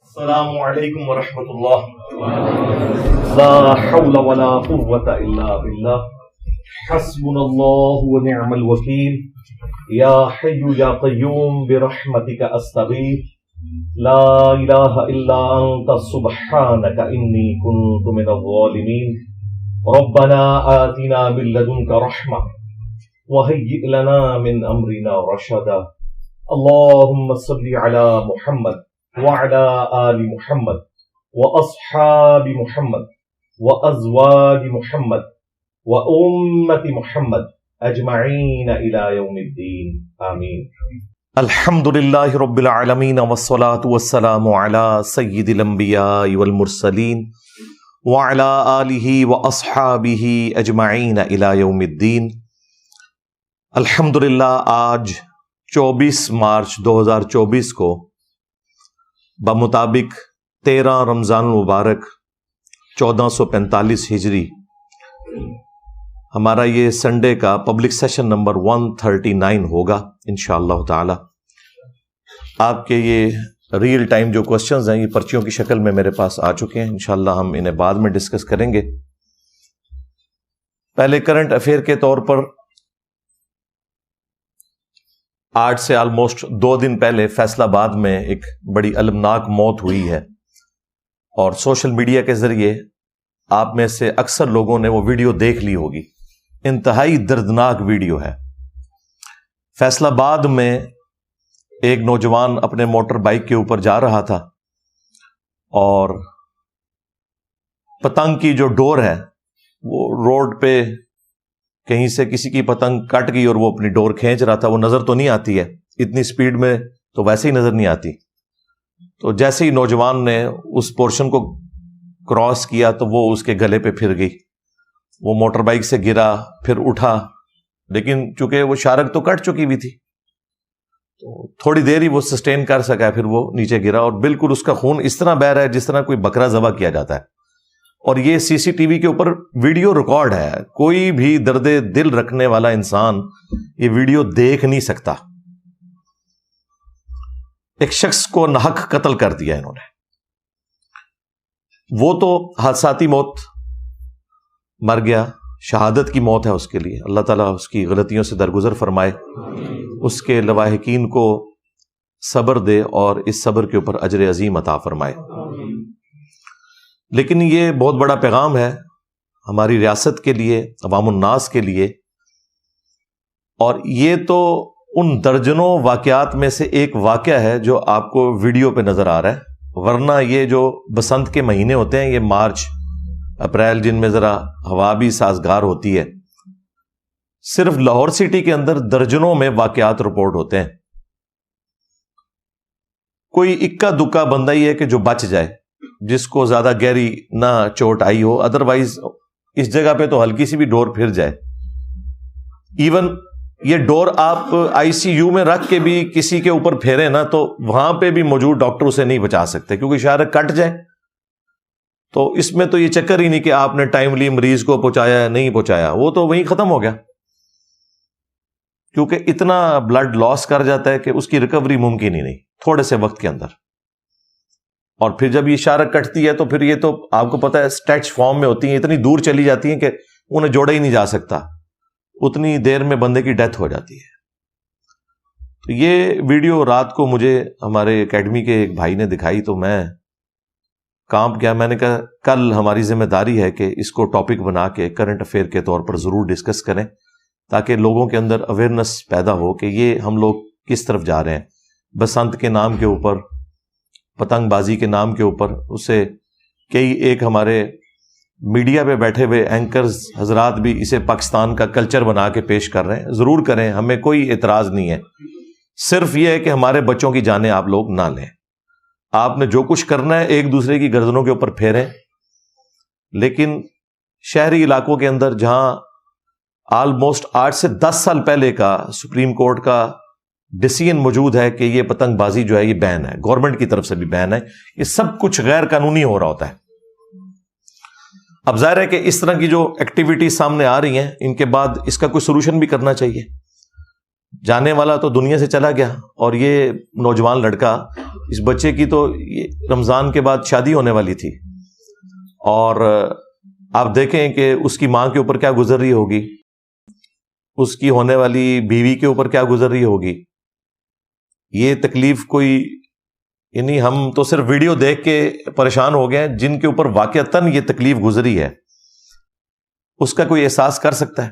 السلام علیکم ورحمۃ اللہ. لا حول ولا قوة الا باللہ. حسبنا اللہ ونعم الوکیل. یا حی یا قیوم برحمتک استغیث. لا الہ الا انت سبحانک انی کنت من الظالمین. ربنا آتنا من لدنک رحمہ وہیئ لنا من امرنا رشدا. اللہم صل علی محمد وعلى آل محمد وأصحاب محمد وأزواج محمد وأمة محمد أجمعين إلى يوم الدين آمين. الحمد لله رب العالمين والصلاة والسلام على سيد الأنبياء والمرسلين وعلى آله وأصحابه أجمعين إلى يوم الدين. الحمد للہ آج 24 مارچ 2024 کو بمطابق 13 رمضان المبارک 1445 ہجری ہمارا یہ سنڈے کا پبلک سیشن نمبر 139 ہوگا انشاءاللہ تعالی. آپ کے یہ ریئل ٹائم جو کوسچنز ہیں یہ پرچیوں کی شکل میں میرے پاس آ چکے ہیں. انشاءاللہ ہم انہیں بعد میں ڈسکس کریں گے. پہلے کرنٹ افیئر کے طور پر آج سے آلموسٹ 2 دن پہلے فیصل آباد میں ایک بڑی المناک موت ہوئی ہے اور سوشل میڈیا کے ذریعے آپ میں سے اکثر لوگوں نے وہ ویڈیو دیکھ لی ہوگی. انتہائی دردناک ویڈیو ہے. فیصل آباد میں ایک نوجوان اپنے موٹر بائک کے اوپر جا رہا تھا اور پتنگ کی جو ڈور ہے وہ روڈ پہ کہیں سے کسی کی پتنگ کٹ گئی اور وہ اپنی ڈور کھینچ رہا تھا. وہ نظر تو نہیں آتی ہے اتنی سپیڈ میں، تو ویسے ہی نظر نہیں آتی. تو جیسے ہی نوجوان نے اس پورشن کو کراس کیا تو وہ اس کے گلے پہ پھر گئی. وہ موٹر بائک سے گرا، پھر اٹھا، لیکن چونکہ وہ شارک تو کٹ چکی ہوئی تھی تو تھوڑی دیر ہی وہ سسٹین کر سکا. پھر وہ نیچے گرا اور بالکل اس کا خون اس طرح بہہ رہا ہے جس طرح کوئی بکرا ذبح کیا جاتا ہے. اور یہ سی سی ٹی وی کے اوپر ویڈیو ریکارڈ ہے. کوئی بھی درد دل رکھنے والا انسان یہ ویڈیو دیکھ نہیں سکتا. ایک شخص کو ناحق قتل کر دیا انہوں نے. وہ تو حادثاتی موت مر گیا، شہادت کی موت ہے اس کے لیے. اللہ تعالیٰ اس کی غلطیوں سے درگزر فرمائے، اس کے لواحقین کو صبر دے اور اس صبر کے اوپر اجر عظیم عطا فرمائے. لیکن یہ بہت بڑا پیغام ہے ہماری ریاست کے لیے، عوام الناس کے لیے. اور یہ تو ان درجنوں واقعات میں سے ایک واقعہ ہے جو آپ کو ویڈیو پہ نظر آ رہا ہے. ورنہ یہ جو بسنت کے مہینے ہوتے ہیں، یہ مارچ اپریل، جن میں ذرا ہوا بھی سازگار ہوتی ہے، صرف لاہور سٹی کے اندر درجنوں میں واقعات رپورٹ ہوتے ہیں. کوئی اکا دکا بندہ ہی ہے کہ جو بچ جائے، جس کو زیادہ گہری نہ چوٹ آئی ہو. ادروائز اس جگہ پہ تو ہلکی سی بھی ڈور پھر جائے. ایون یہ ڈور آپ آئی سی یو میں رکھ کے بھی کسی کے اوپر پھیرے نا تو وہاں پہ بھی موجود ڈاکٹر اسے نہیں بچا سکتے، کیونکہ شاید کٹ جائے. تو اس میں تو یہ چکر ہی نہیں کہ آپ نے ٹائملی مریض کو پہنچایا یا نہیں پہنچایا، وہ تو وہیں ختم ہو گیا. کیونکہ اتنا بلڈ لاس کر جاتا ہے کہ اس کی ریکوری ممکن ہی نہیں تھوڑے سے وقت کے اندر. اور پھر جب یہ شارک کٹتی ہے تو پھر یہ تو آپ کو پتا ہے اسٹریچ فارم میں ہوتی ہیں، اتنی دور چلی جاتی ہیں کہ انہیں جوڑا ہی نہیں جا سکتا. اتنی دیر میں بندے کی ڈیتھ ہو جاتی ہے. تو یہ ویڈیو رات کو مجھے ہمارے اکیڈمی کے ایک بھائی نے دکھائی تو میں کانپ گیا. میں نے کہا کل ہماری ذمہ داری ہے کہ اس کو ٹاپک بنا کے کرنٹ افیئر کے طور پر ضرور ڈسکس کریں، تاکہ لوگوں کے اندر اویئرنس پیدا ہو کہ یہ ہم لوگ کس طرف جا رہے ہیں. بسنت کے نام کے اوپر، پتنگ بازی کے نام کے اوپر، اسے کئی ایک ہمارے میڈیا پہ بیٹھے ہوئے اینکرز حضرات بھی اسے پاکستان کا کلچر بنا کے پیش کر رہے ہیں. ضرور کریں، ہمیں کوئی اعتراض نہیں ہے. صرف یہ ہے کہ ہمارے بچوں کی جانیں آپ لوگ نہ لیں. آپ نے جو کچھ کرنا ہے ایک دوسرے کی گردنوں کے اوپر پھیریں. لیکن شہری علاقوں کے اندر جہاں آلموسٹ 8 سے 10 سال پہلے کا سپریم کورٹ کا ڈیسیژن موجود ہے کہ یہ پتنگ بازی جو ہے یہ بین ہے، گورنمنٹ کی طرف سے بھی بین ہے. یہ سب کچھ غیر قانونی ہو رہا ہوتا ہے. اب ظاہر ہے کہ اس طرح کی جو ایکٹیویٹی سامنے آ رہی ہیں، ان کے بعد اس کا کوئی سولوشن بھی کرنا چاہیے. جانے والا تو دنیا سے چلا گیا اور یہ نوجوان لڑکا اس بچے کی تو رمضان کے بعد شادی ہونے والی تھی، اور آپ دیکھیں کہ اس کی ماں کے اوپر کیا گزر رہی ہوگی، اس کی ہونے والی بیوی کے اوپر کیا گزر رہی ہوگی. یہ تکلیف کوئی، یعنی ہم تو صرف ویڈیو دیکھ کے پریشان ہو گئے ہیں، جن کے اوپر واقعتاً یہ تکلیف گزری ہے اس کا کوئی احساس کر سکتا ہے.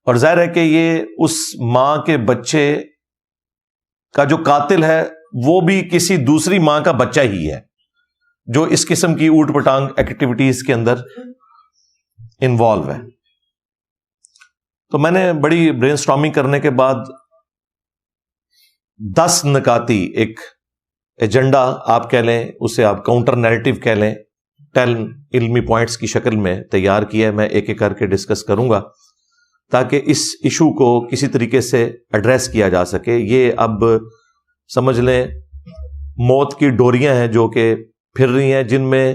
اور ظاہر ہے کہ یہ اس ماں کے بچے کا جو قاتل ہے وہ بھی کسی دوسری ماں کا بچہ ہی ہے جو اس قسم کی اوٹ پٹانگ ایکٹیویٹیز کے اندر انوالو ہے. تو میں نے بڑی برین سٹارمنگ کرنے کے بعد 10 نکاتی ایک ایجنڈا آپ کہہ لیں، اسے آپ کاؤنٹر نیریٹو کہہ لیں، 10 علمی پوائنٹس کی شکل میں تیار کیا ہے. میں ایک ایک کر کے ڈسکس کروں گا تاکہ اس ایشو کو کسی طریقے سے ایڈریس کیا جا سکے. یہ اب سمجھ لیں موت کی ڈوریاں ہیں جو کہ پھر رہی ہیں، جن میں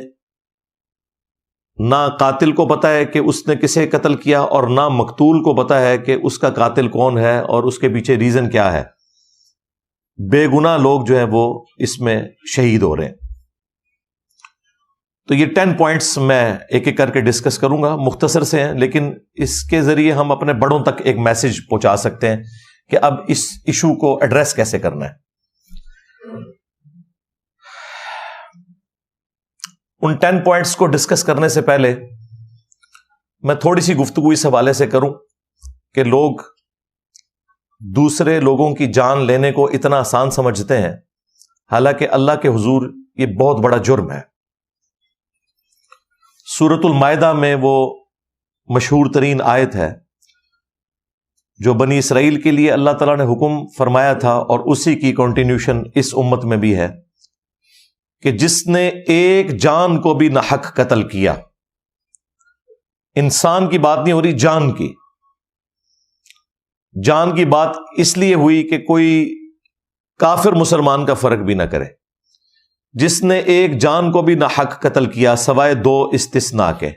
نہ قاتل کو پتا ہے کہ اس نے کسے قتل کیا اور نہ مقتول کو پتا ہے کہ اس کا قاتل کون ہے اور اس کے پیچھے ریزن کیا ہے. بے گناہ لوگ جو ہیں وہ اس میں شہید ہو رہے ہیں. تو یہ 10 پوائنٹس میں ایک ایک کر کے ڈسکس کروں گا، مختصر سے ہیں لیکن اس کے ذریعے ہم اپنے بڑوں تک ایک میسج پہنچا سکتے ہیں کہ اب اس ایشو کو ایڈریس کیسے کرنا ہے. ان 10 پوائنٹس کو ڈسکس کرنے سے پہلے میں تھوڑی سی گفتگو اس حوالے سے کروں کہ لوگ دوسرے لوگوں کی جان لینے کو اتنا آسان سمجھتے ہیں، حالانکہ اللہ کے حضور یہ بہت بڑا جرم ہے. سورۃ المائدہ میں وہ مشہور ترین آیت ہے جو بنی اسرائیل کے لیے اللہ تعالیٰ نے حکم فرمایا تھا، اور اسی کی کنٹینیوشن اس امت میں بھی ہے کہ جس نے ایک جان کو بھی ناحق قتل کیا. انسان کی بات نہیں ہو رہی، جان کی. جان کی بات اس لیے ہوئی کہ کوئی کافر مسلمان کا فرق بھی نہ کرے. جس نے ایک جان کو بھی ناحق قتل کیا سوائے 2 استثناء کے،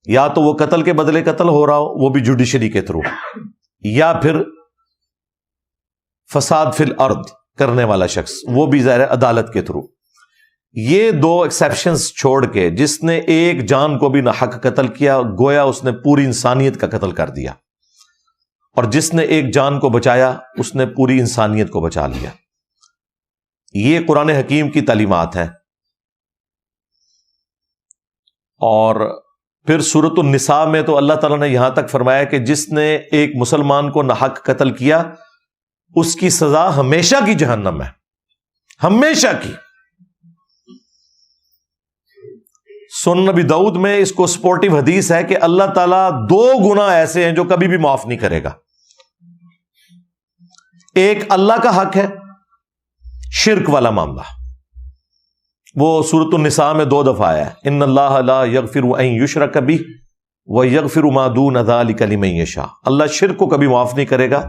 یا تو وہ قتل کے بدلے قتل ہو رہا ہو وہ بھی جوڈیشری کے تھرو، یا پھر فساد فی الارض کرنے والا شخص وہ بھی ظاہر عدالت کے تھرو. یہ 2 ایکسیپشنز چھوڑ کے جس نے ایک جان کو بھی ناحق قتل کیا گویا اس نے پوری انسانیت کا قتل کر دیا، اور جس نے ایک جان کو بچایا اس نے پوری انسانیت کو بچا لیا. یہ قرآن حکیم کی تعلیمات ہیں. اور پھر سورۃ النساء میں تو اللہ تعالیٰ نے یہاں تک فرمایا کہ جس نے ایک مسلمان کو ناحق قتل کیا اس کی سزا ہمیشہ کی جہنم ہے، ہمیشہ کی. سنن نبی داؤد میں اس کو سپورٹیو حدیث ہے کہ اللہ تعالیٰ 2 گناہ ایسے ہیں جو کبھی بھی معاف نہیں کرے گا. ایک اللہ کا حق ہے، شرک والا معاملہ، وہ سورۃ النساء میں 2 دفعہ آیا ہے، ان اللہ لا یغفر ان یشرک بہ ویغفر ما دون ذلک لمن یشاء. اللہ شرک کو کبھی معاف نہیں کرے گا.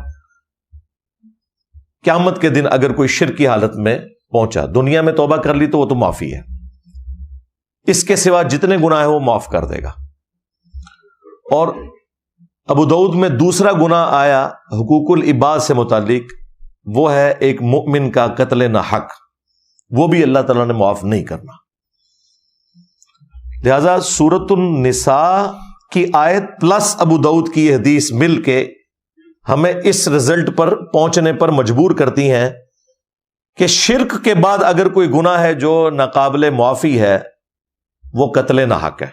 قیامت کے دن اگر کوئی شرک کی حالت میں پہنچا، دنیا میں توبہ کر لی تو وہ تو معافی ہے، اس کے سوا جتنے گناہ ہیں وہ معاف کر دے گا. اور ابو داؤد میں دوسرا گناہ آیا حقوق العباد سے متعلق، وہ ہے ایک مؤمن کا قتل ناحق، وہ بھی اللہ تعالیٰ نے معاف نہیں کرنا. لہذا سورۃ النساء کی آیت پلس ابو داؤد کی یہ حدیث مل کے ہمیں اس رزلٹ پر پہنچنے پر مجبور کرتی ہیں کہ شرک کے بعد اگر کوئی گناہ ہے جو ناقابل معافی ہے وہ قتل ناحق ہے.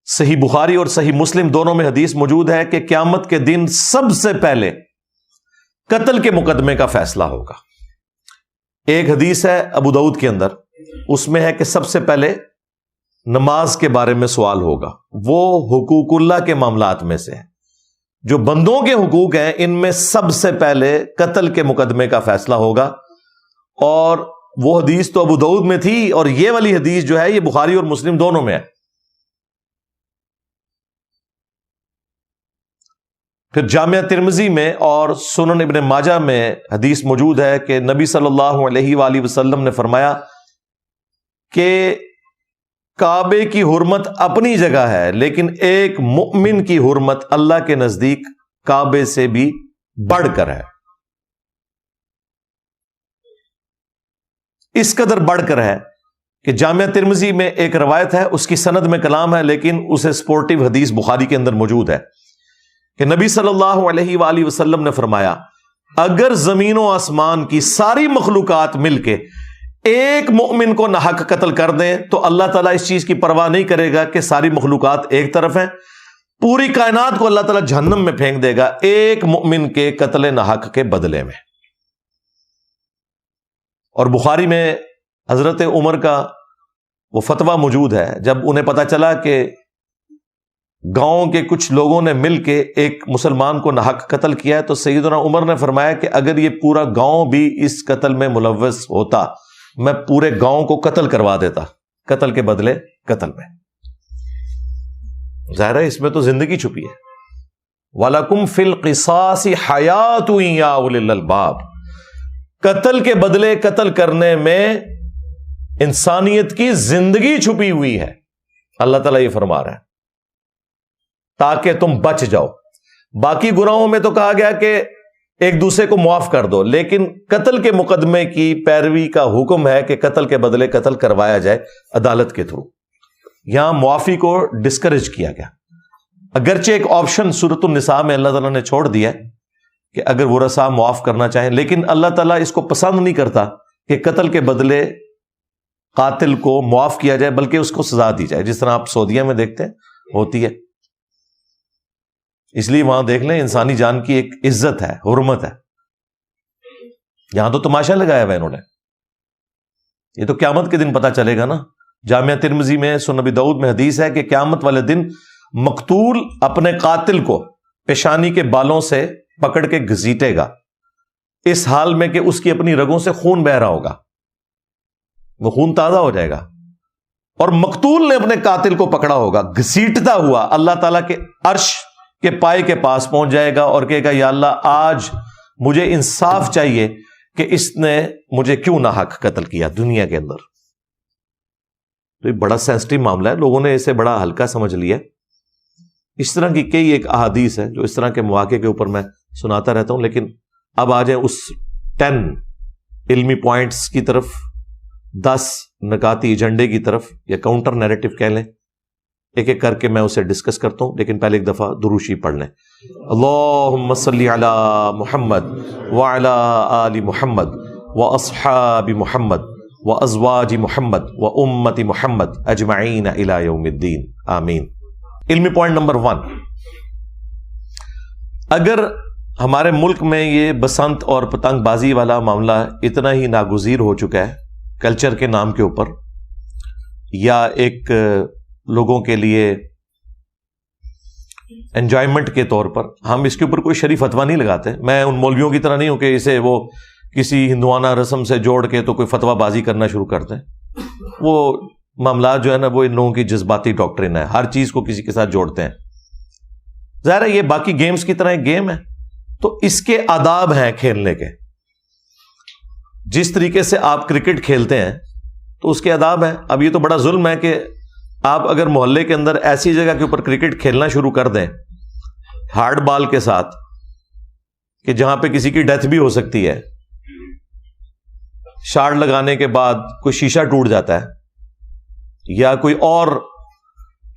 صحیح بخاری اور صحیح مسلم دونوں میں حدیث موجود ہے کہ قیامت کے دن سب سے پہلے قتل کے مقدمے کا فیصلہ ہوگا. ایک حدیث ہے ابو داؤد کے اندر، اس میں ہے کہ سب سے پہلے نماز کے بارے میں سوال ہوگا. وہ حقوق اللہ کے معاملات میں سے جو بندوں کے حقوق ہیں، ان میں سب سے پہلے قتل کے مقدمے کا فیصلہ ہوگا. اور وہ حدیث تو ابو داؤد میں تھی، اور یہ والی حدیث جو ہے یہ بخاری اور مسلم دونوں میں ہے. پھر جامعہ ترمذی میں اور سنن ابن ماجہ میں حدیث موجود ہے کہ نبی صلی اللہ علیہ وآلہ وسلم نے فرمایا کہ کعبے کی حرمت اپنی جگہ ہے، لیکن ایک مؤمن کی حرمت اللہ کے نزدیک کعبے سے بھی بڑھ کر ہے، اس قدر بڑھ کر ہے کہ جامعہ ترمذی میں ایک روایت ہے، اس کی سند میں کلام ہے لیکن اسے سپورٹیو حدیث بخاری کے اندر موجود ہے کہ نبی صلی اللہ علیہ وآلہ وسلم نے فرمایا اگر زمین و آسمان کی ساری مخلوقات مل کے ایک مومن کو ناحق قتل کر دیں تو اللہ تعالیٰ اس چیز کی پرواہ نہیں کرے گا کہ ساری مخلوقات ایک طرف ہیں، پوری کائنات کو اللہ تعالیٰ جہنم میں پھینک دے گا ایک مومن کے قتل ناحق کے بدلے میں۔ اور بخاری میں حضرت عمر کا وہ فتویٰ موجود ہے، جب انہیں پتا چلا کہ گاؤں کے کچھ لوگوں نے مل کے ایک مسلمان کو ناحق قتل کیا ہے تو سیدنا عمر نے فرمایا کہ اگر یہ پورا گاؤں بھی اس قتل میں ملوث ہوتا میں پورے گاؤں کو قتل کروا دیتا، قتل کے بدلے قتل میں۔ ظاہر ہے اس میں تو زندگی چھپی ہے۔ وَلَكُمْ فِي الْقِصَاصِ حَيَاةٌ يَا أُولِي الْأَلْبَابِ، قتل کے بدلے قتل کرنے میں انسانیت کی زندگی چھپی ہوئی ہے، اللہ تعالیٰ یہ فرما رہا ہے تاکہ تم بچ جاؤ۔ باقی گناہوں میں تو کہا گیا کہ ایک دوسرے کو معاف کر دو، لیکن قتل کے مقدمے کی پیروی کا حکم ہے کہ قتل کے بدلے قتل کروایا جائے عدالت کے تھرو۔ یہاں معافی کو ڈسکریج کیا گیا، اگرچہ ایک آپشن سورۃ النساء میں اللہ تعالیٰ نے چھوڑ دیا ہے کہ اگر ورثاء معاف کرنا چاہیں، لیکن اللہ تعالیٰ اس کو پسند نہیں کرتا کہ قتل کے بدلے قاتل کو معاف کیا جائے، بلکہ اس کو سزا دی جائے، جس طرح آپ سعودیہ میں دیکھتے ہیں ہوتی ہے۔ اس لیے وہاں دیکھ لیں انسانی جان کی ایک عزت ہے، حرمت ہے۔ یہاں تو تماشا لگایا ہوا انہوں نے، یہ تو قیامت کے دن پتہ چلے گا نا۔ جامعہ ترمذی میں سنن نبی داؤد میں حدیث ہے کہ قیامت والے دن مقتول اپنے قاتل کو پیشانی کے بالوں سے پکڑ کے گھسیٹے گا، اس حال میں کہ اس کی اپنی رگوں سے خون بہ رہا ہوگا، وہ خون تازہ ہو جائے گا، اور مقتول نے اپنے قاتل کو پکڑا ہوگا، گھسیٹتا ہوا اللہ تعالیٰ کے عرش کے پائے کے پاس پہنچ جائے گا اور کہے گا یا اللہ آج مجھے انصاف چاہیے کہ اس نے مجھے کیوں ناحق قتل کیا دنیا کے اندر۔ تو یہ بڑا سینسٹیو معاملہ ہے، لوگوں نے اسے بڑا ہلکا سمجھ لیا۔ اس طرح کی کئی ایک احادیث ہے جو اس طرح کے مواقع کے اوپر میں سناتا رہتا ہوں، لیکن اب آ جائیں اس 10 علمی پوائنٹس کی طرف، 10 نکاتی ایجنڈے کی طرف، یا کاؤنٹر نیریٹو کہہ لیں، ایک ایک کر کے میں اسے ڈسکس کرتا ہوں، لیکن پہلے ایک دفعہ درود شریف پڑھ لیں۔ اللہم صلی علی محمد وعلی آل محمد واصحاب محمد وازواج محمد وامت محمد اجمعین الی یوم الدین، آمین۔ علمی پوائنٹ نمبر 1، اگر ہمارے ملک میں یہ بسنت اور پتنگ بازی والا معاملہ اتنا ہی ناگزیر ہو چکا ہے کلچر کے نام کے اوپر، یا ایک لوگوں کے لیے انجوائمنٹ کے طور پر، ہم اس کے اوپر کوئی شرعی فتویٰ نہیں لگاتے۔ میں ان مولویوں کی طرح نہیں ہوں کہ اسے وہ کسی ہندوانہ رسم سے جوڑ کے تو کوئی فتویٰ بازی کرنا شروع کرتے ہیں۔ وہ معاملات جو ہے نا وہ ان لوگوں کی جذباتی ڈاکٹرن ہے، ہر چیز کو کسی کے ساتھ جوڑتے ہیں۔ ظاہر ہے یہ باقی گیمز کی طرح ایک گیم ہے، تو اس کے آداب ہیں کھیلنے کے۔ جس طریقے سے آپ کرکٹ کھیلتے ہیں تو اس کے آداب ہیں۔ اب یہ تو بڑا ظلم ہے کہ آپ اگر محلے کے اندر ایسی جگہ کے اوپر کرکٹ کھیلنا شروع کر دیں ہارڈ بال کے ساتھ کہ جہاں پہ کسی کی ڈیتھ بھی ہو سکتی ہے، شاٹ لگانے کے بعد کوئی شیشہ ٹوٹ جاتا ہے، یا کوئی اور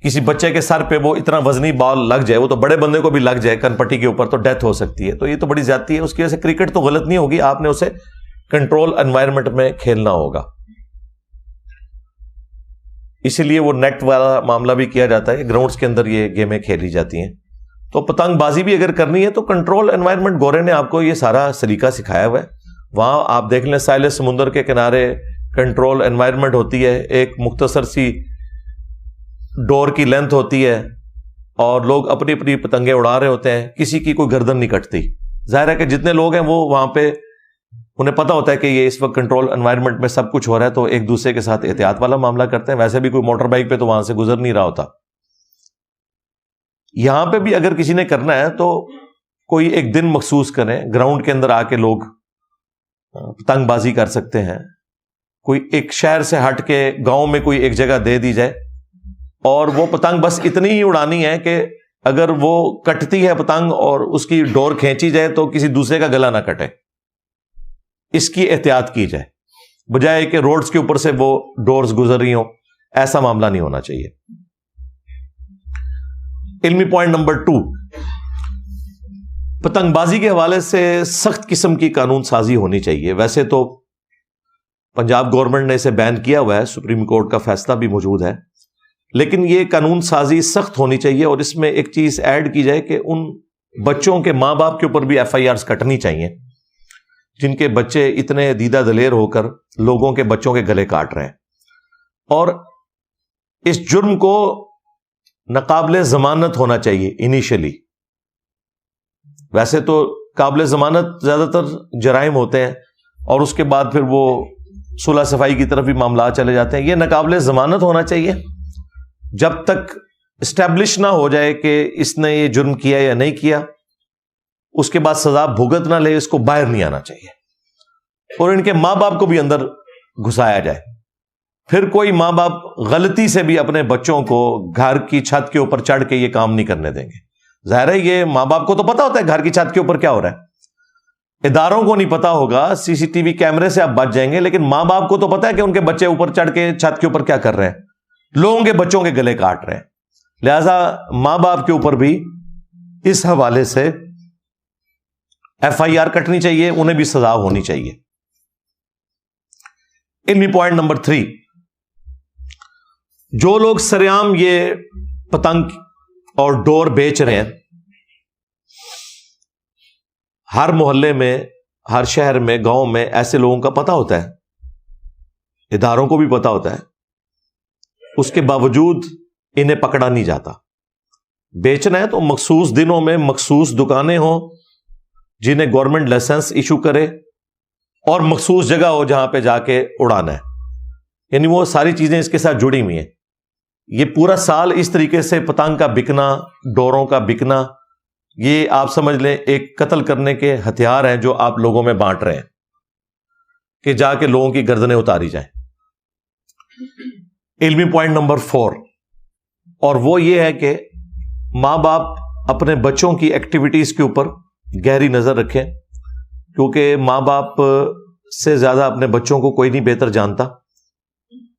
کسی بچے کے سر پہ وہ اتنا وزنی بال لگ جائے، وہ تو بڑے بندے کو بھی لگ جائے کن پٹی کے اوپر، تو ڈیتھ ہو سکتی ہے۔ تو یہ تو بڑی زیادتی ہے، اس کی وجہ سے کرکٹ تو غلط نہیں ہوگی، آپ نے اسے کنٹرول انوائرمنٹ میں کھیلنا ہوگا۔ اسی لیے وہ نیٹ والا معاملہ بھی کیا جاتا ہے، گراؤنڈز کے اندر یہ گیمیں کھیلی جاتی ہیں۔ تو پتنگ بازی بھی اگر کرنی ہے تو کنٹرول انوائرمنٹ، گورے نے آپ کو یہ سارا سلیقہ سکھایا ہوا ہے۔ وہاں آپ دیکھ لیں ساحل سمندر کے کنارے کنٹرول انوائرمنٹ ہوتی ہے، ایک مختصر سی ڈور کی لینتھ ہوتی ہے، اور لوگ اپنی اپنی پتنگیں اڑا رہے ہوتے ہیں، کسی کی کوئی گردن نہیں کٹتی۔ ظاہر ہے کہ جتنے لوگ ہیں وہ وہاں پہ انہیں پتا ہوتا ہے کہ یہ اس وقت کنٹرول انوائرمنٹ میں سب کچھ ہو رہا ہے، تو ایک دوسرے کے ساتھ احتیاط والا معاملہ کرتے ہیں۔ ویسے بھی کوئی موٹر بائک پہ تو وہاں سے گزر نہیں رہا ہوتا۔ یہاں پہ بھی اگر کسی نے کرنا ہے تو کوئی ایک دن مخصوص کریں، گراؤنڈ کے اندر آ کے لوگ پتنگ بازی کر سکتے ہیں۔ کوئی ایک شہر سے ہٹ کے گاؤں میں کوئی ایک جگہ دے دی جائے، اور وہ پتنگ بس اتنی ہی اڑانی ہے کہ اگر وہ کٹتی ہے پتنگ اور اس کی ڈور کھینچی جائے تو کسی دوسرے کا گلا نہ کٹے، اس کی احتیاط کی جائے، بجائے کہ روڈز کے اوپر سے وہ ڈورز گزر رہی ہوں. ایسا معاملہ نہیں ہونا چاہیے. علمی پوائنٹ نمبر 2، پتنگ بازی کے حوالے سے سخت قسم کی قانون سازی ہونی چاہیے. ویسے تو پنجاب گورنمنٹ نے اسے بین کیا ہوا ہے، سپریم کورٹ کا فیصلہ بھی موجود ہے، لیکن یہ قانون سازی سخت ہونی چاہیے. اور اس میں ایک چیز ایڈ کی جائے کہ ان بچوں کے ماں باپ کے اوپر بھی FIRs کٹنی چاہیے جن کے بچے اتنے دیدہ دلیر ہو کر لوگوں کے بچوں کے گلے کاٹ رہے ہیں. اور اس جرم کو ناقابل ضمانت ہونا چاہیے انیشلی. ویسے تو قابل ضمانت زیادہ تر جرائم ہوتے ہیں اور اس کے بعد پھر وہ صلح صفائی کی طرف بھی معاملات چلے جاتے ہیں. یہ ناقابل ضمانت ہونا چاہیے جب تک اسٹیبلش نہ ہو جائے کہ اس نے یہ جرم کیا یا نہیں کیا. اس کے بعد سزا بھگت نہ لے، اس کو باہر نہیں آنا چاہیے اور ان کے ماں باپ کو بھی اندر گھسایا جائے. پھر کوئی ماں باپ غلطی سے بھی اپنے بچوں کو گھر کی چھت کے اوپر چڑھ کے یہ کام نہیں کرنے دیں گے. ظاہر ہے یہ ماں باپ کو تو پتا ہوتا ہے گھر کی چھت کے اوپر کیا ہو رہا ہے، اداروں کو نہیں پتا ہوگا، CCTV کیمرے سے آپ بچ جائیں گے، لیکن ماں باپ کو تو پتا ہے کہ ان کے بچے اوپر چڑھ کے چھت کے اوپر کیا کر رہے ہیں، لوگوں کے بچوں کے گلے کاٹ رہے ہیں. لہذا ماں باپ کے اوپر بھی اس حوالے سے FIR کٹنی چاہیے، انہیں بھی سزا ہونی چاہیے. علمی پوائنٹ نمبر 3، جو لوگ سرعام یہ پتنگ اور ڈور بیچ رہے ہیں، ہر محلے میں، ہر شہر میں، گاؤں میں ایسے لوگوں کا پتہ ہوتا ہے، اداروں کو بھی پتہ ہوتا ہے، اس کے باوجود انہیں پکڑا نہیں جاتا. بیچنا ہے تو مخصوص دنوں میں مخصوص دکانیں ہوں جنہیں گورنمنٹ لائسنس ایشو کرے اور مخصوص جگہ ہو جہاں پہ جا کے اڑانا ہے. یعنی وہ ساری چیزیں اس کے ساتھ جڑی ہوئی ہیں. یہ پورا سال اس طریقے سے پتنگ کا بکنا، ڈوروں کا بکنا، یہ آپ سمجھ لیں ایک قتل کرنے کے ہتھیار ہیں جو آپ لوگوں میں بانٹ رہے ہیں کہ جا کے لوگوں کی گردنیں اتاری جائیں. علمی پوائنٹ نمبر 4، اور وہ یہ ہے کہ ماں باپ اپنے بچوں کی ایکٹیویٹیز کے اوپر گہری نظر رکھیں، کیونکہ ماں باپ سے زیادہ اپنے بچوں کو کوئی نہیں بہتر جانتا.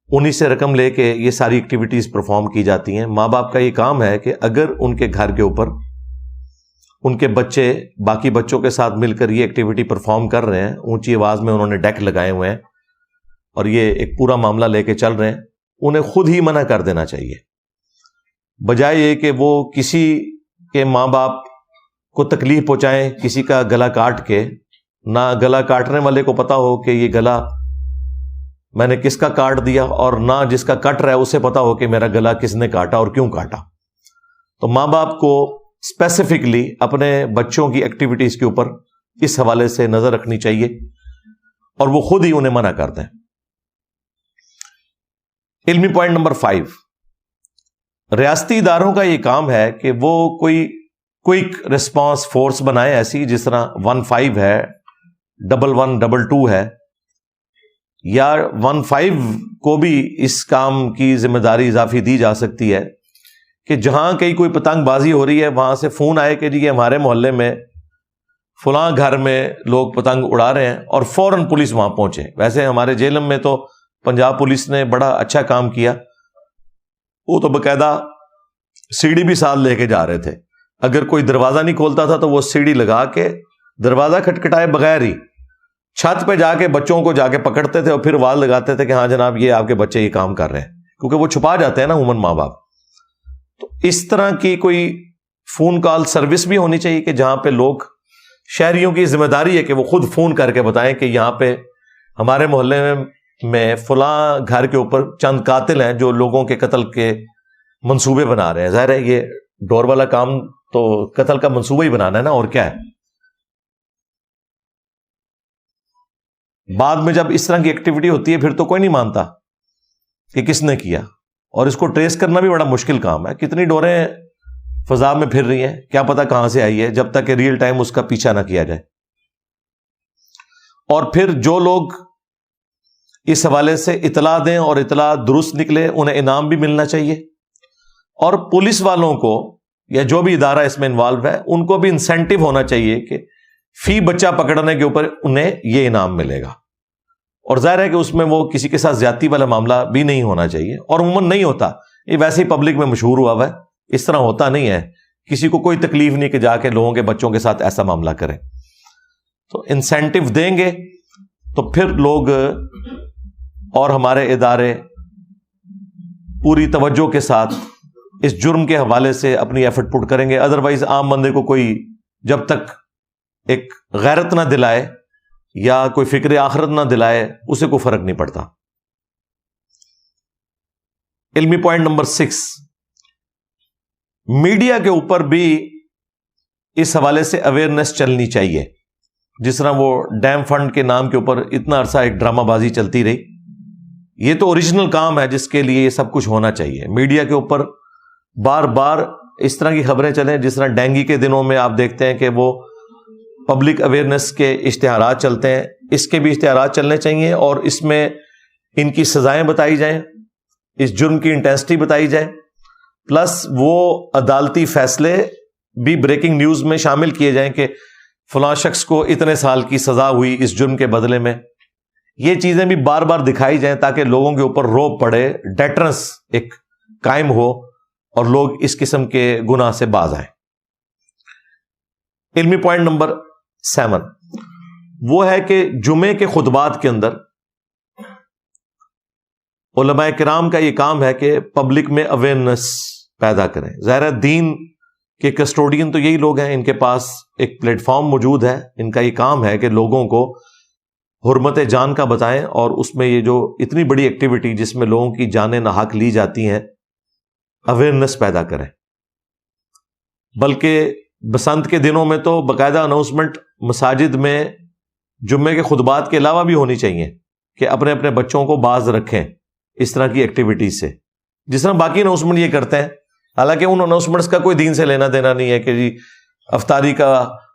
انہی سے رقم لے کے یہ ساری ایکٹیویٹیز پرفارم کی جاتی ہیں. ماں باپ کا یہ کام ہے کہ اگر ان کے گھر کے اوپر ان کے بچے باقی بچوں کے ساتھ مل کر یہ ایکٹیویٹی پرفارم کر رہے ہیں، اونچی آواز میں انہوں نے ڈیک لگائے ہوئے ہیں اور یہ ایک پورا معاملہ لے کے چل رہے ہیں، انہیں خود ہی منع کر دینا چاہیے، بجائے یہ کہ وہ کسی کے ماں باپ کو تکلیف پہنچائیں کسی کا گلا کاٹ کے. نہ گلا کاٹنے والے کو پتا ہو کہ یہ گلا میں نے کس کا کاٹ دیا، اور نہ جس کا کٹ رہا ہے اسے پتا ہو کہ میرا گلا کس نے کاٹا اور کیوں کاٹا. تو ماں باپ کو اسپیسیفکلی اپنے بچوں کی ایکٹیویٹیز کے اوپر اس حوالے سے نظر رکھنی چاہیے اور وہ خود ہی انہیں منع کر دیں. علمی پوائنٹ نمبر 5، ریاستی اداروں کا یہ کام ہے کہ وہ کوئی کوئک ریسپانس فورس بنائے، ایسی جس طرح 15 ہے، 1122 ہے، یا 15 کو بھی اس کام کی ذمہ داری اضافی دی جا سکتی ہے کہ جہاں کہیں کوئی پتنگ بازی ہو رہی ہے وہاں سے فون آئے کہ جی یہ ہمارے محلے میں فلاں گھر میں لوگ پتنگ اڑا رہے ہیں، اور فوراً پولیس وہاں پہنچے. ویسے ہمارے جیلم میں تو پنجاب پولیس نے بڑا اچھا کام کیا، وہ تو باقاعدہ سیڑھی بھی ساتھ لے کے جا رہے تھے. اگر کوئی دروازہ نہیں کھولتا تھا تو وہ سیڑھی لگا کے دروازہ کھٹکھٹائے بغیر ہی چھت پہ جا کے بچوں کو جا کے پکڑتے تھے اور پھر آواز لگاتے تھے کہ ہاں جناب یہ آپ کے بچے یہ کام کر رہے ہیں، کیونکہ وہ چھپا جاتے ہیں نا عموماً ماں باپ. تو اس طرح کی کوئی فون کال سروس بھی ہونی چاہیے کہ جہاں پہ لوگ، شہریوں کی ذمہ داری ہے کہ وہ خود فون کر کے بتائیں کہ یہاں پہ ہمارے محلے میں فلاں گھر کے اوپر چند قاتل ہیں جو لوگوں کے قتل کے منصوبے بنا رہے ہیں. ظاہر ہے یہ ڈور والا کام تو قتل کا منصوبہ ہی بنانا ہے نا، اور کیا ہے. بعد میں جب اس طرح کی ایکٹیویٹی ہوتی ہے پھر تو کوئی نہیں مانتا کہ کس نے کیا، اور اس کو ٹریس کرنا بھی بڑا مشکل کام ہے. کتنی ڈوریں فضا میں پھر رہی ہیں، کیا پتا کہاں سے آئی ہے، جب تک کہ ریئل ٹائم اس کا پیچھا نہ کیا جائے. اور پھر جو لوگ اس حوالے سے اطلاع دیں اور اطلاع درست نکلے انہیں انعام بھی ملنا چاہیے. اور پولیس والوں کو یا جو بھی ادارہ اس میں انوالو ہے ان کو بھی انسینٹیو ہونا چاہیے کہ فی بچہ پکڑنے کے اوپر انہیں یہ انعام ملے گا. اور ظاہر ہے کہ اس میں وہ کسی کے ساتھ زیادتی والا معاملہ بھی نہیں ہونا چاہیے, اور عموماً نہیں ہوتا, یہ ویسے ہی پبلک میں مشہور ہوا ہے, اس طرح ہوتا نہیں ہے. کسی کو کوئی تکلیف نہیں کہ جا کے لوگوں کے بچوں کے ساتھ ایسا معاملہ کریں. تو انسینٹیو دیں گے تو پھر لوگ اور ہمارے ادارے پوری توجہ کے ساتھ اس جرم کے حوالے سے اپنی ایفرٹ پٹ کریں گے. ادروائز عام بندے کو کوئی جب تک ایک غیرت نہ دلائے یا کوئی فکر آخرت نہ دلائے اسے کوئی فرق نہیں پڑتا. علمی پوائنٹ نمبر 6, میڈیا کے اوپر بھی اس حوالے سے اویئرنیس چلنی چاہیے. جس طرح وہ ڈیم فنڈ کے نام کے اوپر اتنا عرصہ ایک ڈرامہ بازی چلتی رہی, یہ تو اوریجنل کام ہے جس کے لیے یہ سب کچھ ہونا چاہیے. میڈیا کے اوپر بار بار اس طرح کی خبریں چلیں, جس طرح ڈینگی کے دنوں میں آپ دیکھتے ہیں کہ وہ پبلک اویئرنیس کے اشتہارات چلتے ہیں, اس کے بھی اشتہارات چلنے چاہیے, اور اس میں ان کی سزائیں بتائی جائیں, اس جرم کی انٹینسٹی بتائی جائے, پلس وہ عدالتی فیصلے بھی بریکنگ نیوز میں شامل کیے جائیں کہ فلاں شخص کو اتنے سال کی سزا ہوئی اس جرم کے بدلے میں. یہ چیزیں بھی بار بار دکھائی جائیں تاکہ لوگوں کے اوپر روب پڑے, ڈیٹرنس ایک قائم ہو اور لوگ اس قسم کے گناہ سے باز آئیں. علمی پوائنٹ نمبر 7 وہ ہے کہ جمعے کے خطبات کے اندر علماء کرام کا یہ کام ہے کہ پبلک میں اویئرنیس پیدا کریں. ظاہر دین کے کسٹوڈین تو یہی لوگ ہیں, ان کے پاس ایک پلیٹ فارم موجود ہے, ان کا یہ کام ہے کہ لوگوں کو حرمت جان کا بتائیں, اور اس میں یہ جو اتنی بڑی ایکٹیویٹی جس میں لوگوں کی جانیں ناحق لی جاتی ہیں, اویئرنیس پیدا کریں. بلکہ بسنت کے دنوں میں تو باقاعدہ اناؤنسمنٹ مساجد میں جمعے کے خطبات کے علاوہ بھی ہونی چاہیے کہ اپنے اپنے بچوں کو باز رکھیں اس طرح کی ایکٹیویٹیز سے, جس طرح باقی اناؤنسمنٹ یہ کرتے ہیں. حالانکہ ان اناؤنسمنٹس کا کوئی دین سے لینا دینا نہیں ہے کہ جی افطاری کا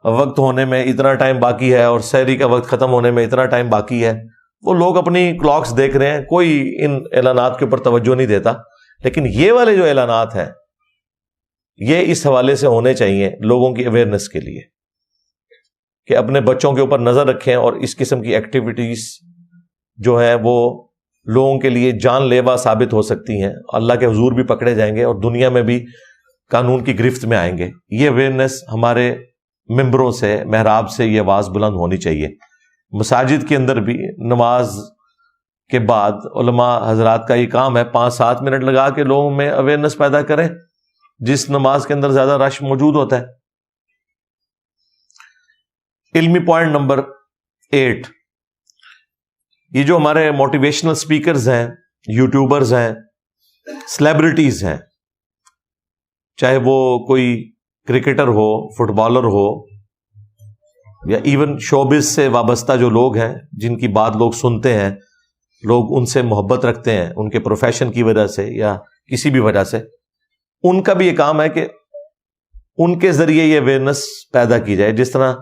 وقت ہونے میں اتنا ٹائم باقی ہے اور سحری کا وقت ختم ہونے میں اتنا ٹائم باقی ہے. وہ لوگ اپنی کلاکس دیکھ رہے ہیں, کوئی ان اعلانات کے اوپر توجہ نہیں دیتا. لیکن یہ والے جو اعلانات ہیں یہ اس حوالے سے ہونے چاہیے لوگوں کی اویئرنیس کے لیے کہ اپنے بچوں کے اوپر نظر رکھیں, اور اس قسم کی ایکٹیویٹیز جو ہیں وہ لوگوں کے لیے جان لیوا ثابت ہو سکتی ہیں, اللہ کے حضور بھی پکڑے جائیں گے اور دنیا میں بھی قانون کی گرفت میں آئیں گے. یہ اویئرنیس ہمارے ممبروں سے, محراب سے یہ آواز بلند ہونی چاہیے. مساجد کے اندر بھی نماز کے بعد علماء حضرات کا یہ کام ہے 5-7 منٹ لگا کے لوگوں میں اویئرنیس پیدا کریں جس نماز کے اندر زیادہ رش موجود ہوتا ہے. علمی پوائنٹ نمبر 8 یہ جو ہمارے موٹیویشنل سپیکرز ہیں, یوٹیوبرز ہیں, سیلیبریٹیز ہیں, چاہے وہ کوئی کرکٹر ہو, فٹ بالر ہو, یا ایون شوبز سے وابستہ جو لوگ ہیں جن کی بات لوگ سنتے ہیں, لوگ ان سے محبت رکھتے ہیں ان کے پروفیشن کی وجہ سے یا کسی بھی وجہ سے, ان کا بھی یہ کام ہے کہ ان کے ذریعے یہ اویئرنیس پیدا کی جائے. جس طرح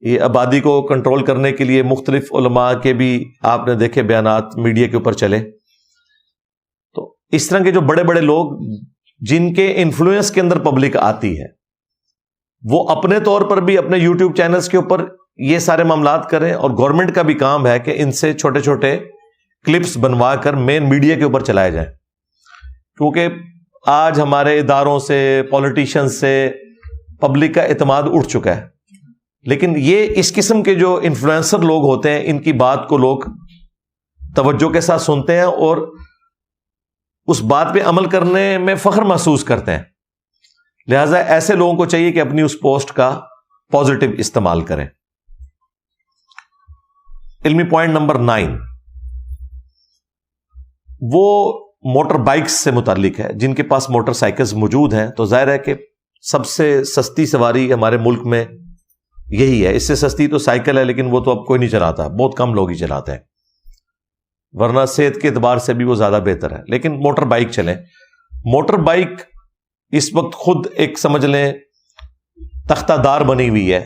یہ آبادی کو کنٹرول کرنے کے لیے مختلف علماء کے بھی آپ نے دیکھے بیانات میڈیا کے اوپر چلے, تو اس طرح کے جو بڑے بڑے لوگ جن کے انفلوئنس کے اندر پبلک آتی ہے وہ اپنے طور پر بھی اپنے یوٹیوب چینلز کے اوپر یہ سارے معاملات کریں, اور گورنمنٹ کا بھی کام ہے کہ ان سے چھوٹے چھوٹے کلپس بنوا کر مین میڈیا کے اوپر چلائے جائیں. کیونکہ آج ہمارے اداروں سے, پولیٹیشین سے پبلک کا اعتماد اٹھ چکا ہے, لیکن یہ اس قسم کے جو انفلوئنسر لوگ ہوتے ہیں ان کی بات کو لوگ توجہ کے ساتھ سنتے ہیں اور اس بات پہ عمل کرنے میں فخر محسوس کرتے ہیں. لہذا ایسے لوگوں کو چاہیے کہ اپنی اس پوسٹ کا پازیٹو استعمال کریں. علمی پوائنٹ نمبر 9 وہ موٹر بائکس سے متعلق ہے. جن کے پاس موٹر سائیکلز موجود ہیں تو ظاہر ہے کہ سب سے سستی سواری ہمارے ملک میں یہی ہے. اس سے سستی تو سائیکل ہے, لیکن وہ تو اب کوئی نہیں چلاتا, بہت کم لوگ ہی چلاتے ہیں, ورنہ صحت کے اعتبار سے بھی وہ زیادہ بہتر ہے. لیکن موٹر بائک چلیں. موٹر بائک اس وقت خود ایک سمجھ لیں تختہ دار بنی ہوئی ہے.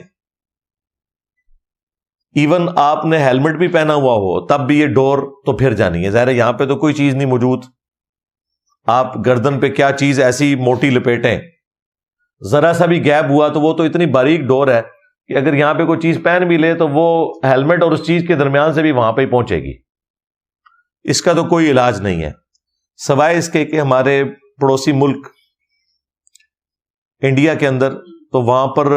ایون آپ نے ہیلمٹ بھی پہنا ہوا ہو تب بھی یہ ڈور تو پھر جانی ہے. ظاہر ہے یہاں پہ تو کوئی چیز نہیں موجود, آپ گردن پہ کیا چیز ایسی موٹی لپیٹیں ذرا سا بھی گیپ ہوا تو وہ تو اتنی باریک ڈور ہے کہ اگر یہاں پہ کوئی چیز پہن بھی لے تو وہ ہیلمٹ اور اس چیز کے درمیان سے بھی وہاں پہ ہی پہنچے گی. اس کا تو کوئی علاج نہیں ہے سوائے اس کے کہ ہمارے پڑوسی ملک انڈیا کے اندر تو وہاں پر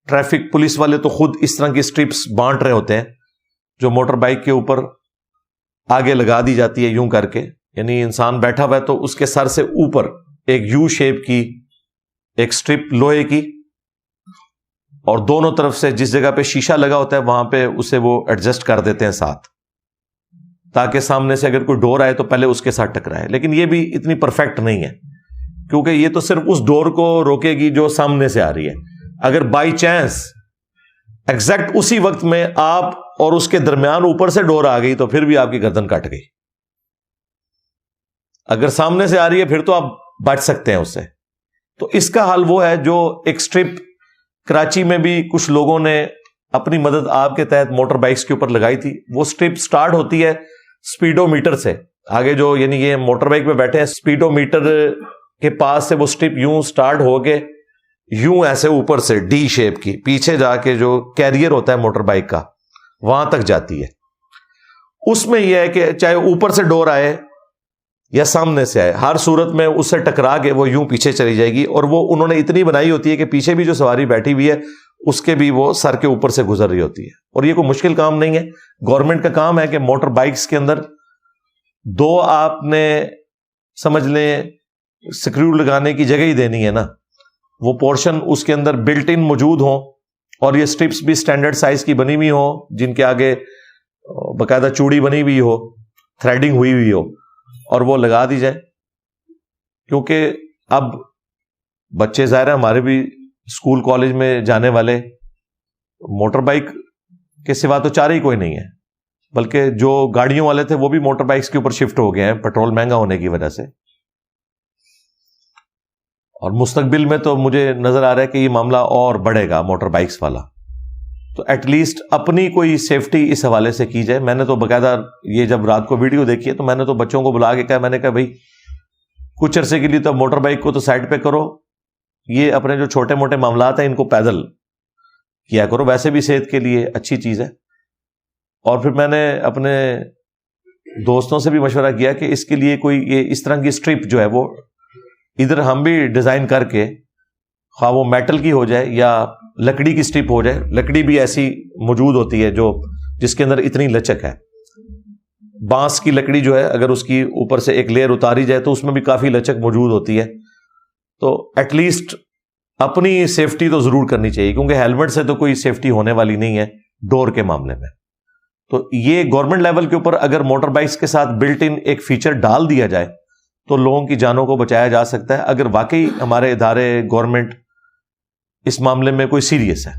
ٹریفک پولیس والے تو خود اس طرح کی اسٹرپس بانٹ رہے ہوتے ہیں جو موٹر بائک کے اوپر آگے لگا دی جاتی ہے یوں کر کے, یعنی انسان بیٹھا ہوا ہے تو اس کے سر سے اوپر ایک یو شیپ کی ایک اسٹرپ لوہے کی, اور دونوں طرف سے جس جگہ پہ شیشہ لگا ہوتا ہے وہاں پہ اسے وہ ایڈجسٹ کر دیتے ہیں ساتھ, تاکہ سامنے سے اگر کوئی ڈور آئے تو پہلے اس کے ساتھ ٹکرائے. لیکن یہ بھی اتنی پرفیکٹ نہیں ہے کیونکہ یہ تو صرف اس ڈور کو روکے گی جو سامنے سے آ رہی ہے. اگر بائی چانس ایگزیکٹ اسی وقت میں آپ اور اس کے درمیان اوپر سے ڈور آ گئی تو پھر بھی آپ کی گردن کٹ گئی. اگر سامنے سے آ رہی ہے پھر تو آپ بچ سکتے ہیں اس سے. تو اس کا حل وہ ہے جو ایک اسٹرپ کراچی میں بھی کچھ لوگوں نے اپنی مدد آپ کے تحت موٹر بائکس کے اوپر لگائی تھی. وہ اسٹرپ سٹارٹ ہوتی ہے سپیڈو میٹر سے آگے, جو یعنی یہ موٹر بائک پہ بیٹھے ہیں سپیڈو میٹر کے پاس سے وہ اسٹرپ یوں سٹارٹ ہو کے یوں ایسے اوپر سے ڈی شیپ کی پیچھے جا کے جو کیریئر ہوتا ہے موٹر بائک کا وہاں تک جاتی ہے. اس میں یہ ہے کہ چاہے اوپر سے ڈور آئے یا سامنے سے آئے, ہر صورت میں اس سے ٹکرا کے وہ یوں پیچھے چلی جائے گی. اور وہ انہوں نے اتنی بنائی ہوتی ہے کہ پیچھے بھی جو سواری بیٹھی ہوئی ہے اس کے بھی وہ سر کے اوپر سے گزر رہی ہوتی ہے. اور یہ کوئی مشکل کام نہیں ہے, گورنمنٹ کا کام ہے کہ موٹر بائکس کے اندر دو آپ نے سمجھ لیں سکریو لگانے کی جگہ ہی دینی ہے نا, وہ پورشن اس کے اندر بلٹ ان موجود ہوں, اور یہ سٹرپس بھی سٹینڈرڈ سائز کی بنی ہوئی ہوں جن کے آگے باقاعدہ چوڑی بنی ہوئی ہو, تھریڈنگ ہوئی ہوئی ہو, اور وہ لگا دی جائے. کیونکہ اب بچے ظاہر ہے ہمارے بھی اسکول کالج میں جانے والے موٹر بائک کے سوا تو چارہ ہی کوئی نہیں ہے, بلکہ جو گاڑیوں والے تھے وہ بھی موٹر بائکس کے اوپر شفٹ ہو گئے ہیں پیٹرول مہنگا ہونے کی وجہ سے. اور مستقبل میں تو مجھے نظر آ رہا ہے کہ یہ معاملہ اور بڑھے گا موٹر بائکس والا. تو ایٹ لیسٹ اپنی کوئی سیفٹی اس حوالے سے کی جائے. میں نے تو باقاعدہ یہ جب رات کو ویڈیو دیکھی ہے تو میں نے تو بچوں کو بلا کے کہا, میں نے کہا بھائی کچھ عرصے کے لیے تو موٹر بائک کو تو سائڈ پہ کرو, یہ اپنے جو چھوٹے موٹے معاملات ہیں ان کو پیدل کیا کرو, ویسے بھی صحت کے لیے اچھی چیز ہے. اور پھر میں نے اپنے دوستوں سے بھی مشورہ کیا کہ اس کے لیے کوئی یہ اس طرح کی اسٹرپ جو ہے وہ ادھر ہم بھی ڈیزائن کر کے, خواہ وہ میٹل کی ہو جائے یا لکڑی کی اسٹرپ ہو جائے. لکڑی بھی ایسی موجود ہوتی ہے جو جس کے اندر اتنی لچک ہے. بانس کی لکڑی جو ہے اگر اس کی اوپر سے ایک لیئر اتاری جائے تو اس میں بھی کافی لچک موجود ہوتی ہے. تو ایٹ لیسٹ اپنی سیفٹی تو ضرور کرنی چاہیے, کیونکہ ہیلمٹ سے تو کوئی سیفٹی ہونے والی نہیں ہے ڈور کے معاملے میں. تو یہ گورنمنٹ لیول کے اوپر اگر موٹر بائکس کے ساتھ بلٹ ان ایک فیچر ڈال دیا جائے تو لوگوں کی جانوں کو بچایا جا سکتا ہے, اگر واقعی ہمارے ادارے گورنمنٹ اس معاملے میں کوئی سیریس ہے.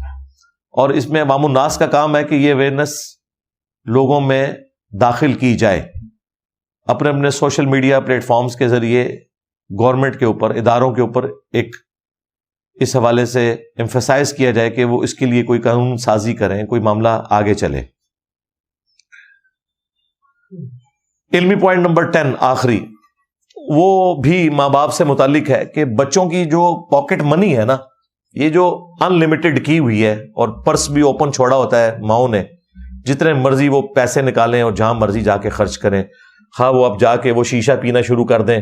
اور اس میں عوام الناس کا کام ہے کہ یہ اویئرنیس لوگوں میں داخل کی جائے, اپنے اپنے سوشل میڈیا پلیٹ فارمز کے ذریعے گورنمنٹ کے اوپر, اداروں کے اوپر ایک اس حوالے سے ایمفیسائز کیا جائے کہ وہ اس کے لیے کوئی قانون سازی کریں, کوئی معاملہ آگے چلے. علمی پوائنٹ نمبر 10 آخری, وہ بھی ماں باپ سے متعلق ہے کہ بچوں کی جو پاکٹ منی ہے نا, یہ جو ان لمیٹڈ کی ہوئی ہے اور پرس بھی اوپن چھوڑا ہوتا ہے ماؤں نے, جتنے مرضی وہ پیسے نکالیں اور جہاں مرضی جا کے خرچ کریں, خواہ وہ اب جا کے وہ شیشہ پینا شروع کر دیں,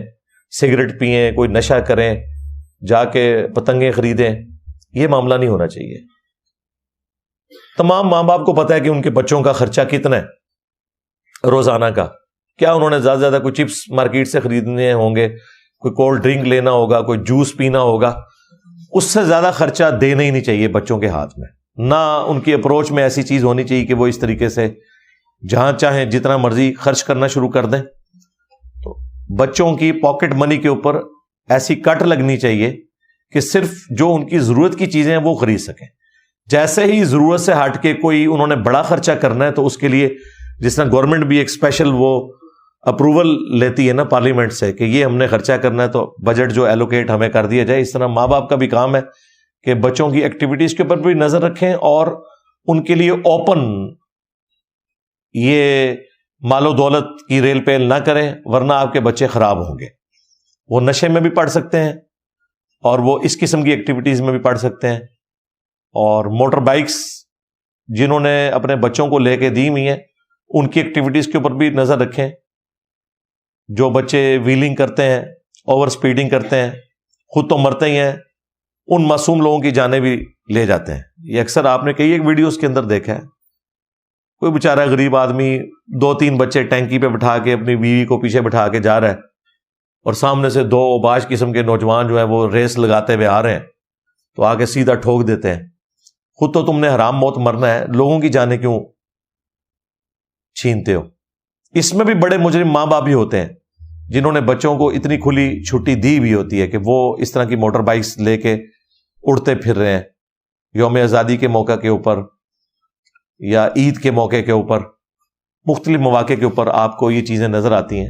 سگریٹ پئیں, کوئی نشہ کریں, جا کے پتنگیں خریدیں. یہ معاملہ نہیں ہونا چاہیے. تمام ماں باپ کو پتا ہے کہ ان کے بچوں کا خرچہ کتنا ہے روزانہ کا. کیا انہوں نے زیادہ زیادہ کوئی چپس مارکیٹ سے خریدنے ہوں گے, کوئی کولڈ ڈرنک لینا ہوگا, کوئی جوس پینا ہوگا, اس سے زیادہ خرچہ دینا ہی نہیں چاہیے بچوں کے ہاتھ میں. نہ ان کی اپروچ میں ایسی چیز ہونی چاہیے کہ وہ اس طریقے سے جہاں چاہیں جتنا مرضی خرچ کرنا شروع کر دیں. تو بچوں کی پاکٹ منی کے اوپر ایسی کٹ لگنی چاہیے کہ صرف جو ان کی ضرورت کی چیزیں ہیں وہ خرید سکیں. جیسے ہی ضرورت سے ہٹ کے کوئی انہوں نے بڑا خرچہ کرنا ہے تو اس کے لیے جس طرح گورنمنٹ بھی ایک اسپیشل وہ اپروول لیتی ہے نا پارلیمنٹ سے کہ یہ ہم نے خرچہ کرنا ہے تو بجٹ جو ایلوکیٹ ہمیں کر دیا جائے, اس طرح ماں باپ کا بھی کام ہے کہ بچوں کی ایکٹیویٹیز کے اوپر بھی نظر رکھیں اور ان کے لیے اوپن یہ مال و دولت کی ریل پیل نہ کریں, ورنہ آپ کے بچے خراب ہوں گے. وہ نشے میں بھی پڑ سکتے ہیں اور وہ اس قسم کی ایکٹیویٹیز میں بھی پڑھ سکتے ہیں. اور موٹر بائکس جنہوں نے اپنے بچوں کو لے کے دی ہوئی ہیں ان کی ایکٹیویٹیز کے اوپر بھی نظر رکھیں. جو بچے ویلنگ کرتے ہیں، اوور سپیڈنگ کرتے ہیں، خود تو مرتے ہی ہیں، ان معصوم لوگوں کی جانیں بھی لے جاتے ہیں. یہ اکثر آپ نے کئی ایک ویڈیوز کے اندر دیکھا ہے. کوئی بیچارہ غریب آدمی 2-3 بچے ٹینکی پہ بٹھا کے اپنی بیوی کو پیچھے بٹھا کے جا رہا ہے، اور سامنے سے 2 اوباش قسم کے نوجوان جو ہیں وہ ریس لگاتے ہوئے آ رہے ہیں، تو آگے سیدھا ٹھوک دیتے ہیں. خود تو تم نے حرام موت مرنا ہے، لوگوں کی جانیں کیوں چھینتے ہو؟ اس میں بھی بڑے مجرم ماں باپ بھی ہوتے ہیں جنہوں نے بچوں کو اتنی کھلی چھٹی دی بھی ہوتی ہے کہ وہ اس طرح کی موٹر بائکس لے کے اڑتے پھر رہے ہیں یوم آزادی کے موقع کے اوپر یا عید کے موقع کے اوپر، مختلف مواقع کے اوپر آپ کو یہ چیزیں نظر آتی ہیں.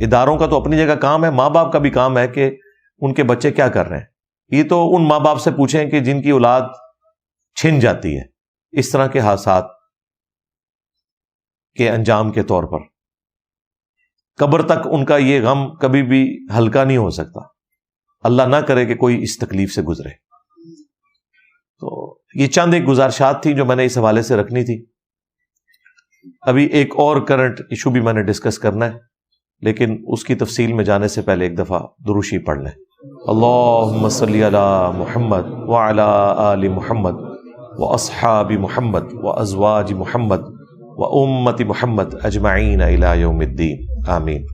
اداروں کا تو اپنی جگہ کام ہے، ماں باپ کا بھی کام ہے کہ ان کے بچے کیا کر رہے ہیں. یہ تو ان ماں باپ سے پوچھیں کہ جن کی اولاد چھن جاتی ہے اس طرح کے حادثات کے انجام کے طور پر. قبر تک ان کا یہ غم کبھی بھی ہلکا نہیں ہو سکتا. اللہ نہ کرے کہ کوئی اس تکلیف سے گزرے. تو یہ چند ایک گزارشات تھی جو میں نے اس حوالے سے رکھنی تھی. ابھی ایک اور کرنٹ ایشو بھی میں نے ڈسکس کرنا ہے، لیکن اس کی تفصیل میں جانے سے پہلے ایک دفعہ دروشی پڑھ لیں. اللہم صلی علی محمد وعلی آل محمد واصحاب محمد وازواج محمد وامت محمد اجمعین الی یوم الدین. آمین.